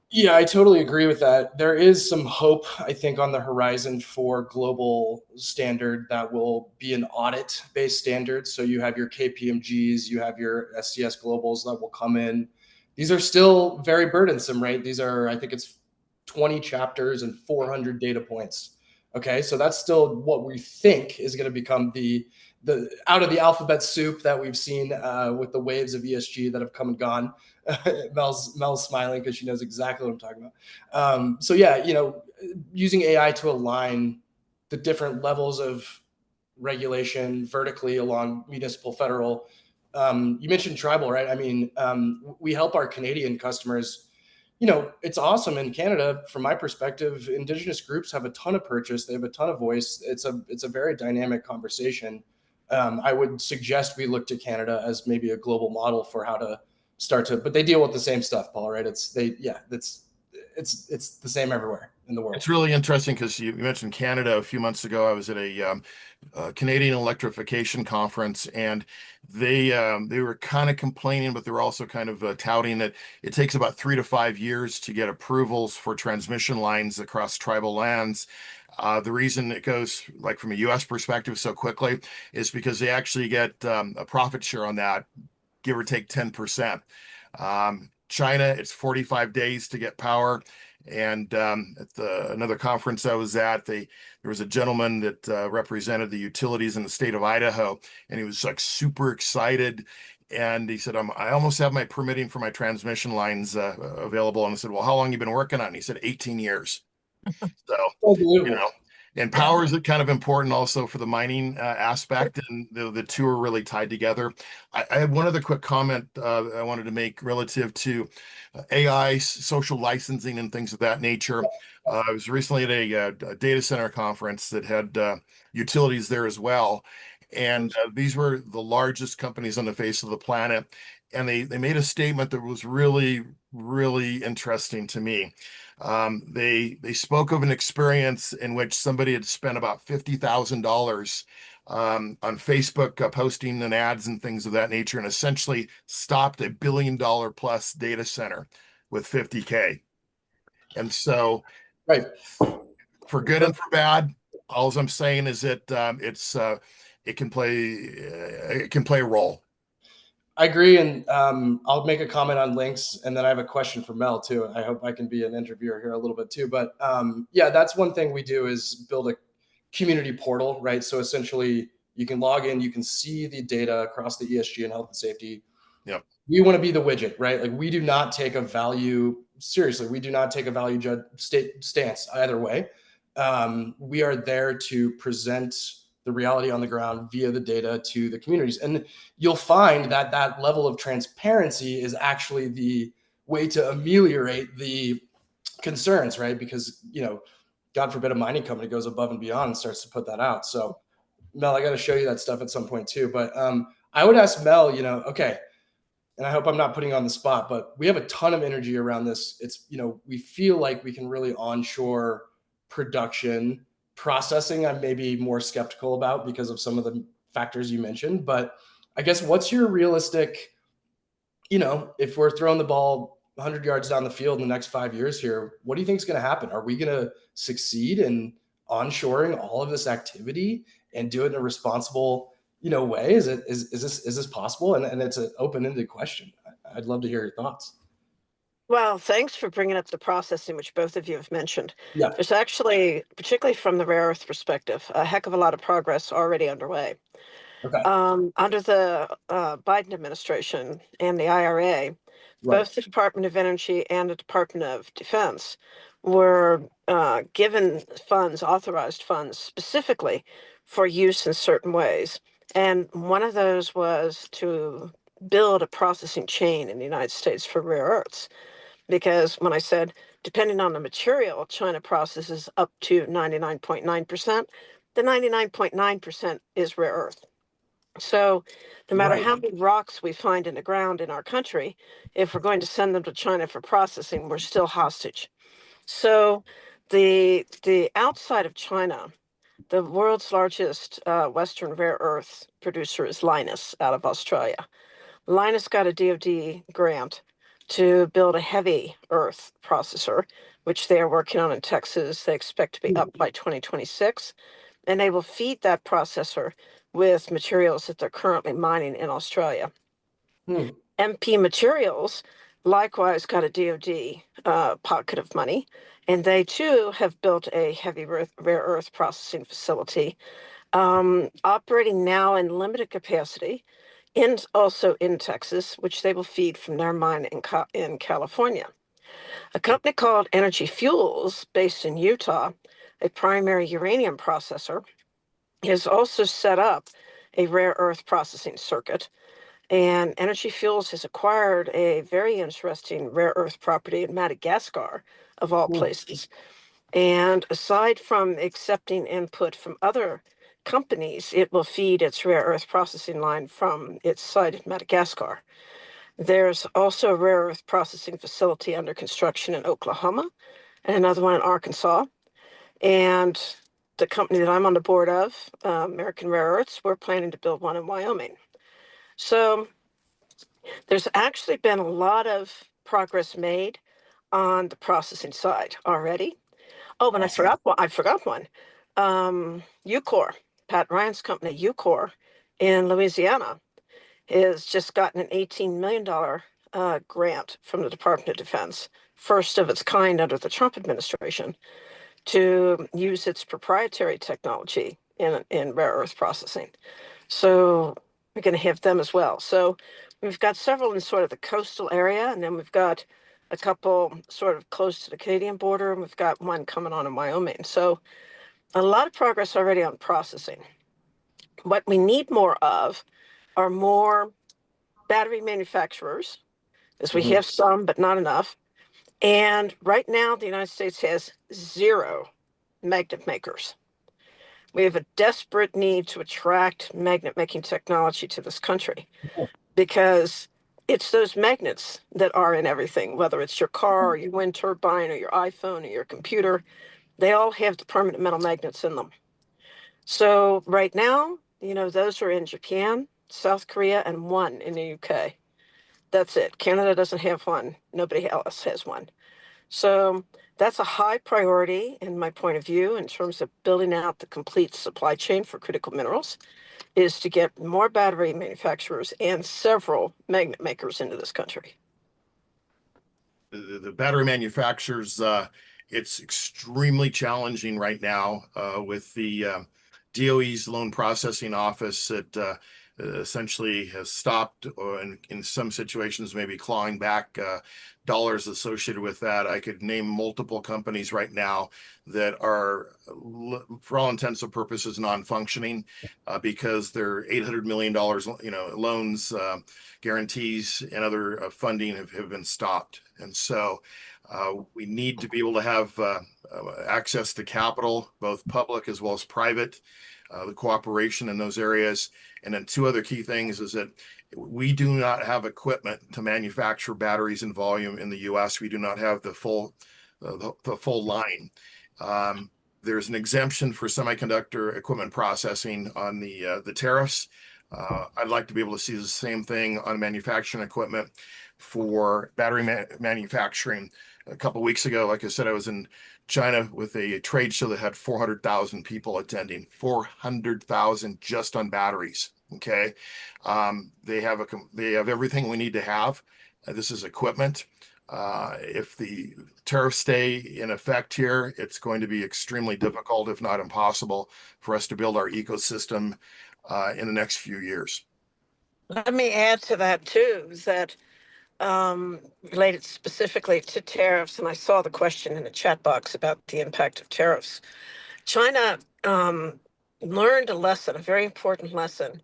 Speaker 5: Yeah, I totally agree with that. There is some hope, I think, on the horizon for global standard that will be an audit-based standard. So you have your KPMGs, you have your SCS Globals that will come in. These are still very burdensome, right? These are, I think it's 20 chapters and 400 data points. Okay, so that's still what we think is going to become the out of the alphabet soup that we've seen with the waves of ESG that have come and gone. Mel's smiling because she knows exactly what I'm talking about. So yeah, using AI to align the different levels of regulation vertically along municipal, federal. You mentioned tribal, right? I mean, we help our Canadian customers. It's awesome in Canada. From my perspective, Indigenous groups have a ton of purchase. They have a ton of voice. It's a very dynamic conversation. I would suggest we look to Canada as maybe a global model for how to start to, but they deal with the same stuff, Paul, right? It's the same everywhere in the world.
Speaker 3: It's really interesting because you mentioned Canada. A few months ago, I was at a Canadian electrification conference, and they were kind of complaining, but they were also kind of touting that it takes about 3 to 5 years to get approvals for transmission lines across tribal lands. The reason it goes, like from a U.S. perspective, so quickly is because they actually get a profit share on that, give or take 10%. China, it's 45 days to get power. And at another conference I was at, there was a gentleman that represented the utilities in the state of Idaho, and he was like super excited. And he said, I almost have my permitting for my transmission lines available. And I said, well, how long have you been working on it? And he said, 18 years. So, and power is kind of important also for the mining aspect, and the two are really tied together. I had one other quick comment I wanted to make relative to AI, social licensing, and things of that nature. I was recently at a data center conference that had utilities there as well, and these were the largest companies on the face of the planet, and they made a statement that was really, really interesting to me. They spoke of an experience in which somebody had spent about $50,000 on Facebook posting and ads and things of that nature, and essentially stopped $1 billion plus data center with 50K. And so,
Speaker 5: right,
Speaker 3: for good and for bad, all I'm saying is that it can play a role.
Speaker 5: I agree, and I'll make a comment on links, and then I have a question for Mel too. I hope I can be an interviewer here a little bit too. But yeah, that's one thing we do is build a community portal, right? So essentially, you can log in, you can see the data across the ESG and health and safety.
Speaker 3: Yep.
Speaker 5: We want to be the widget, right? Like we do not take a value seriously. We do not take a value stance either way. We are there to present the reality on the ground via the data to the communities. And you'll find that that level of transparency is actually the way to ameliorate the concerns, right? Because, you know, God forbid a mining company goes above and beyond and starts to put that out. So Mel, I got to show you that stuff at some point too. But I would ask Mel, you know, okay, and I hope I'm not putting you on the spot, but we have a ton of energy around this. It's, you know, we feel like we can really onshore production. Processing, I'm maybe more skeptical about because of some of the factors you mentioned. But I guess what's your realistic, you know, if we're throwing the ball 100 yards down the field in the next 5 years here, what do you think is going to happen? Are we going to succeed in onshoring all of this activity and do it in a responsible, you know, way? Is this possible? And it's an open-ended question. I'd love to hear your thoughts.
Speaker 2: Well, thanks for bringing up the processing, which both of you have mentioned.
Speaker 5: Yeah.
Speaker 2: There's actually, particularly from the rare earth perspective, a heck of a lot of progress already underway.
Speaker 5: Okay.
Speaker 2: Under the Biden administration and the IRA,
Speaker 5: Right.
Speaker 2: both the Department of Energy and the Department of Defense were given funds, authorized funds specifically for use in certain ways. And one of those was to build a processing chain in the United States for rare earths. Because when I said, depending on the material, China processes up to 99.9%, the 99.9% is rare earth. So no matter
Speaker 5: Right.
Speaker 2: how many rocks we find in the ground in our country, if we're going to send them to China for processing, we're still hostage. So the outside of China, the world's largest Western rare earth producer is Lynas out of Australia. Lynas got a DoD grant to build a heavy earth processor, which they are working on in Texas. They expect to be up by 2026, and they will feed that processor with materials that they're currently mining in Australia. MP Materials likewise got a DoD pocket of money, and they too have built a heavy rare earth processing facility operating now in limited capacity, also in Texas, which they will feed from their mine in California. A company called Energy Fuels, based in Utah, a primary uranium processor, has also set up a rare earth processing circuit. And Energy Fuels has acquired a very interesting rare earth property in Madagascar, of all places. And aside from accepting input from other companies, it will feed its rare earth processing line from its site in Madagascar. There's also a rare earth processing facility under construction in Oklahoma and another one in Arkansas. And the company that I'm on the board of, American Rare Earths, we're planning to build one in Wyoming. So there's actually been a lot of progress made on the processing side already. Oh, and I forgot one. Ucore, Pat Ryan's company, Ucore in Louisiana, has just gotten an $18 million grant from the Department of Defense, first of its kind under the Trump administration, to use its proprietary technology in rare earth processing. So we're going to have them as well. So we've got several in sort of the coastal area, and then we've got a couple sort of close to the Canadian border, and we've got one coming on in Wyoming. So a lot of progress already on processing. What we need more of are more battery manufacturers, as we have some, but not enough. And right now, the United States has 0 magnet makers. We have a desperate need to attract magnet making technology to this country because it's those magnets that are in everything, whether it's your car or your wind turbine or your iPhone or your computer. They all have the permanent metal magnets in them. So right now, you know, those are in Japan, South Korea, and one in the UK. That's it. Canada doesn't have one. Nobody else has one. So That's a high priority in my point of view in terms of building out the complete supply chain for critical minerals, is to get more battery manufacturers and several magnet makers into this country.
Speaker 3: The battery manufacturers, it's extremely challenging right now with the DOE's loan processing office that essentially has stopped, or in some situations, maybe clawing back dollars associated with that. I could name multiple companies right now that are, for all intents and purposes, non-functioning because their $800 million, loans, guarantees, and other funding have been stopped. And so we need to be able to have access to capital, both public as well as private, the cooperation in those areas. And then two other key things is that we do not have equipment to manufacture batteries in volume in the US. We do not have the full line. There's an exemption for semiconductor equipment processing on the tariffs. I'd like to be able to see the same thing on manufacturing equipment for battery manufacturing. A couple of weeks ago, like I said, I was in China with a trade show that had 400,000 people attending, 400,000 just on batteries. Okay. They have everything we need to have. This is equipment. If the tariffs stay in effect here, it's going to be extremely difficult, if not impossible, for us to build our ecosystem in the next few years.
Speaker 2: Let me add to that too, is that related specifically to tariffs, and I saw the question in the chat box about the impact of tariffs. China learned a lesson, a very important lesson,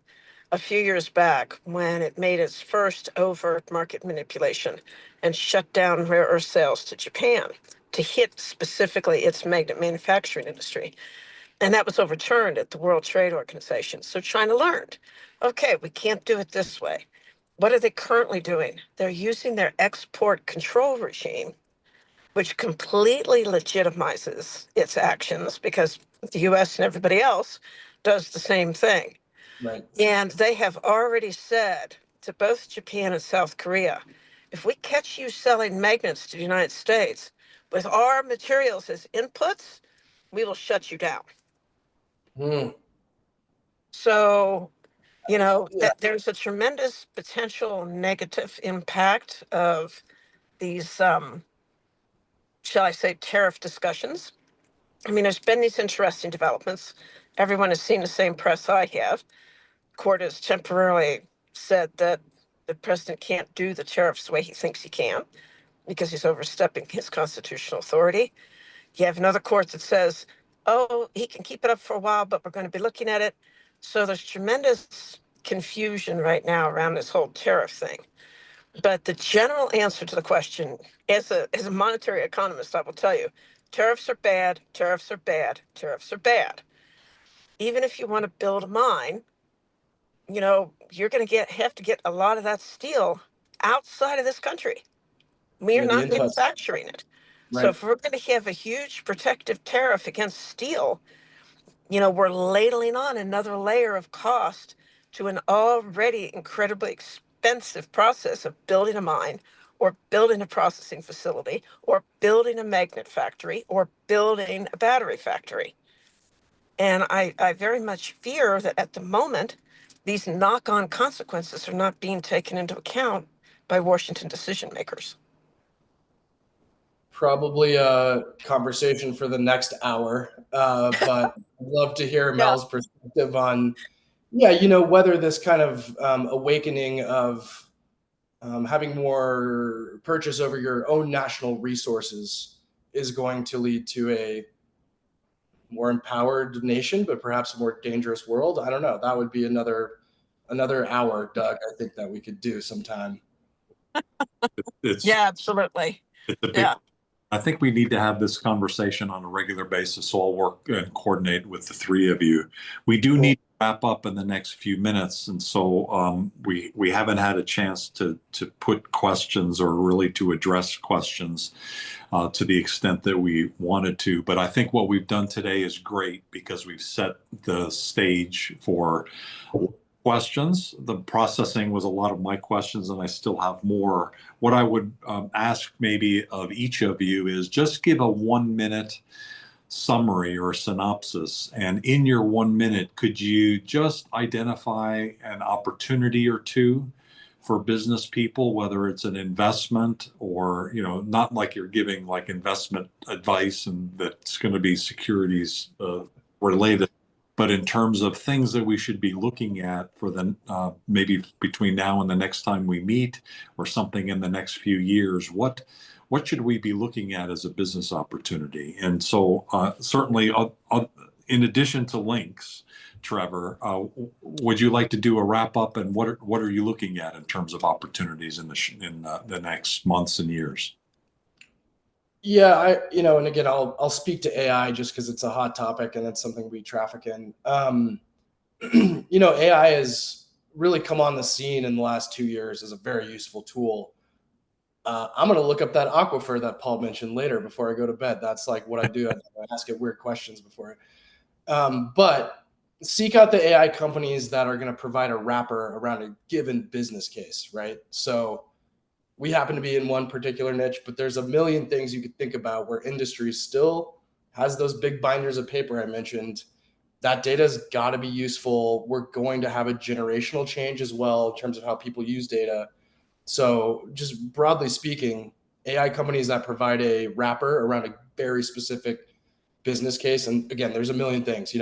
Speaker 2: a few years back when it made its first overt market manipulation and shut down rare earth sales to Japan to hit specifically its magnet manufacturing industry. And that was overturned at the World Trade Organization. So China learned, okay, we can't do it this way. What are they currently doing? They're using their export control regime, which completely legitimizes its actions because the US and everybody else does the same thing.
Speaker 5: Right.
Speaker 2: And they have already said to both Japan and South Korea, if we catch you selling magnets to the United States with our materials as inputs, we will shut you down. So, there's a tremendous potential negative impact of these, shall I say, tariff discussions. I mean, there's been these interesting developments. Everyone has seen the same press I have. Court has temporarily said that the president can't do the tariffs the way he thinks he can because he's overstepping his constitutional authority. You have another court that says, oh, he can keep it up for a while, but we're going to be looking at it. So there's tremendous confusion right now around this whole tariff thing. But the general answer to the question, as a monetary economist, I will tell you, tariffs are bad, tariffs are bad, tariffs are bad. Even if you want to build a mine, you're going to have to get a lot of that steel outside of this country. We're not manufacturing it. Right. So if we're going to have a huge protective tariff against steel, we're ladling on another layer of cost to an already incredibly expensive process of building a mine or building a processing facility or building a magnet factory or building a battery factory. And I very much fear that at the moment, these knock-on consequences are not being taken into account by Washington decision makers.
Speaker 5: Probably a conversation for the next hour, but I'd love to hear Mel's perspective on, whether this kind of awakening of having more purchase over your own national resources is going to lead to a more empowered nation, but perhaps a more dangerous world. I don't know. That would be another hour, Doug, I think that we could do sometime.
Speaker 2: Yeah, absolutely.
Speaker 1: It's a big, I think we need to have this conversation on a regular basis, so I'll work and coordinate with the three of you. We do need to wrap up in the next few minutes, and so we haven't had a chance to put questions or really to address questions to the extent that we wanted to. But I think what we've done today is great because we've set the stage for questions. The processing was a lot of my questions, and I still have more. What I would ask maybe of each of you is just give a 1-minute summary or synopsis. And in your 1 minute, could you just identify an opportunity or two for business people, whether it's an investment or, not like you're giving like investment advice and that's going to be securities related, but in terms of things that we should be looking at for the maybe between now and the next time we meet, or something in the next few years, what should we be looking at as a business opportunity? And so certainly, in addition to links, Trevor, would you like to do a wrap up, and what are you looking at in terms of opportunities in the next months and years?
Speaker 5: Yeah, and again, I'll speak to AI just because it's a hot topic and it's something we traffic in. AI has really come on the scene in the last 2 years as a very useful tool. I'm going to look up that aquifer that Paul mentioned later before I go to bed. That's like what I do. I ask it weird questions before. But seek out the AI companies that are going to provide a wrapper around a given business case, right? So we happen to be in one particular niche, but there's a million things you could think about where industry still has those big binders of paper I mentioned. That data's got to be useful. We're going to have a generational change as well in terms of how people use data. So just broadly speaking, AI companies that provide a wrapper around a very specific business case. And again, there's a million things,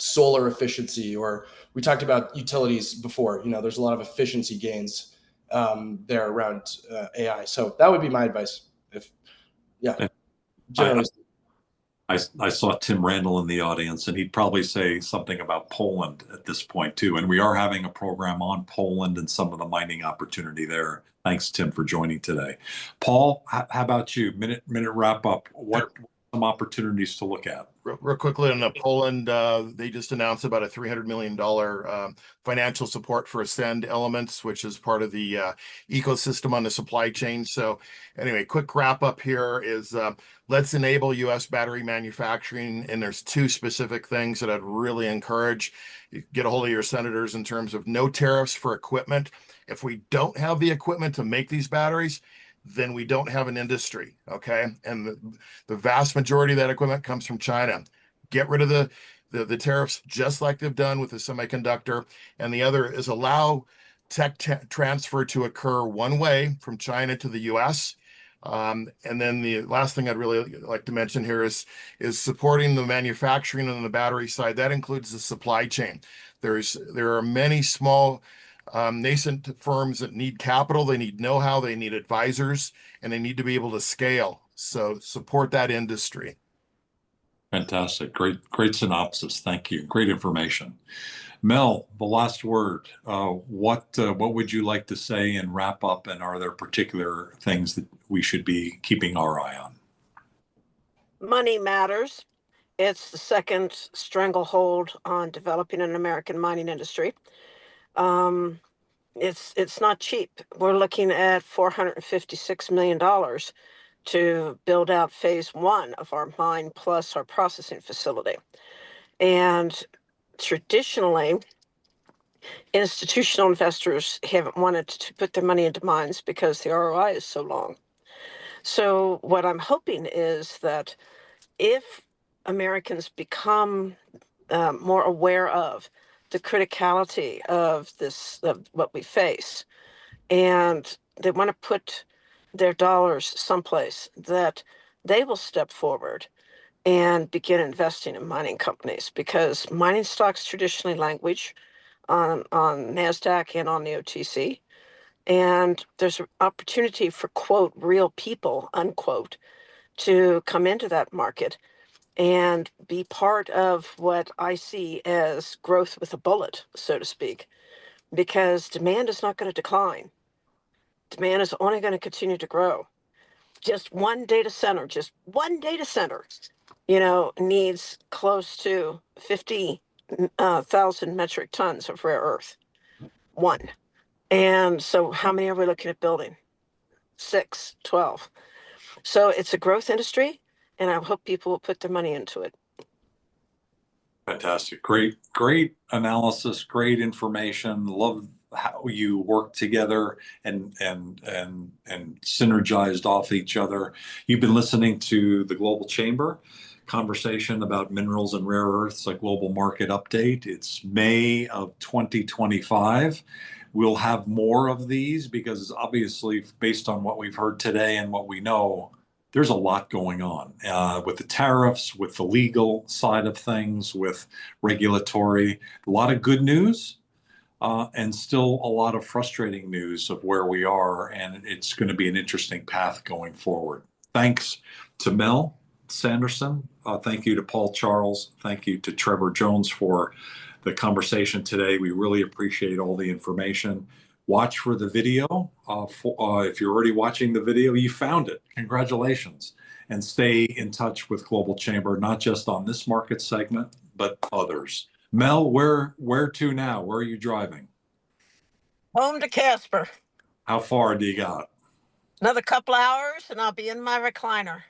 Speaker 5: solar efficiency, or we talked about utilities before, there's a lot of efficiency gains there around AI. So that would be my advice. Generally.
Speaker 1: I saw Tim Randall in the audience, and he'd probably say something about Poland at this point too. And we are having a program on Poland and some of the mining opportunity there. Thanks, Tim, for joining today. Paul, how about you? Minute wrap up. What some opportunities to look at?
Speaker 3: Real quickly on Poland, they just announced about a $300 million financial support for Ascend Elements, which is part of the ecosystem on the supply chain. So anyway, quick wrap up here is let's enable U.S. battery manufacturing. And there's 2 specific things that I'd really encourage. Get a hold of your senators in terms of no tariffs for equipment. If we don't have the equipment to make these batteries, then we don't have an industry, okay? And the vast majority of that equipment comes from China. Get rid of the tariffs, just like they've done with the semiconductor. And the other is allow tech transfer to occur one way from China to the U.S. And then the last thing I'd really like to mention here is supporting the manufacturing on the battery side. That includes the supply chain. There are many small nascent firms that need capital, they need know-how, they need advisors, and they need to be able to scale. So support that industry.
Speaker 1: Fantastic. Great synopsis. Thank you. Great information. Mel, the last word. What would you like to say and wrap up? And are there particular things that we should be keeping our eye on?
Speaker 2: Money matters. It's the second stranglehold on developing an American mining industry. It's not cheap. We're looking at $456 million to build out phase 1 of our mine plus our processing facility. And traditionally, institutional investors haven't wanted to put their money into mines because the ROI is so long. So what I'm hoping is that if Americans become more aware of the criticality of what we face, and they want to put their dollars someplace, that they will step forward and begin investing in mining companies, because mining stocks traditionally languish on NASDAQ and on the OTC. And there's an opportunity for, quote, real people, unquote, to come into that market and be part of what I see as growth with a bullet, so to speak, because demand is not going to decline. Demand is only going to continue to grow. Just one data center, needs close to 50,000 metric tons of rare earth. One. And so how many are we looking at building? 6, 12. So it's a growth industry, and I hope people will put their money into it.
Speaker 1: Fantastic. Great analysis, great information. Love how you work together and synergized off each other. You've been listening to the Global Chamber conversation about minerals and rare earths, a global market update. It's May of 2025. We'll have more of these because obviously, based on what we've heard today and what we know, there's a lot going on with the tariffs, with the legal side of things, with regulatory, a lot of good news, and still a lot of frustrating news of where we are. And it's going to be an interesting path going forward. Thanks to Mel Sanderson. Thank you to Paul Charles. Thank you to Trevor Jones for the conversation today. We really appreciate all the information. Watch for the video. If you're already watching the video, you found it. Congratulations. And stay in touch with Global Chamber, not just on this market segment, but others. Mel, where to now? Where are you driving?
Speaker 2: Home to Casper.
Speaker 1: How far do you got?
Speaker 2: Another couple hours and I'll be in my recliner.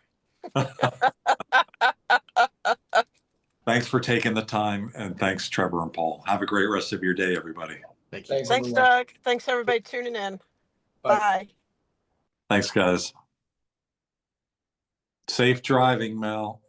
Speaker 1: Thanks for taking the time, and thanks, Trevor and Paul. Have a great rest of your day, everybody.
Speaker 3: Thank you.
Speaker 5: Thanks,
Speaker 2: Thanks,
Speaker 5: everyone.
Speaker 2: Doug. Thanks, everybody tuning in.
Speaker 5: Bye.
Speaker 2: Bye.
Speaker 1: Thanks, guys. Safe driving, Mel.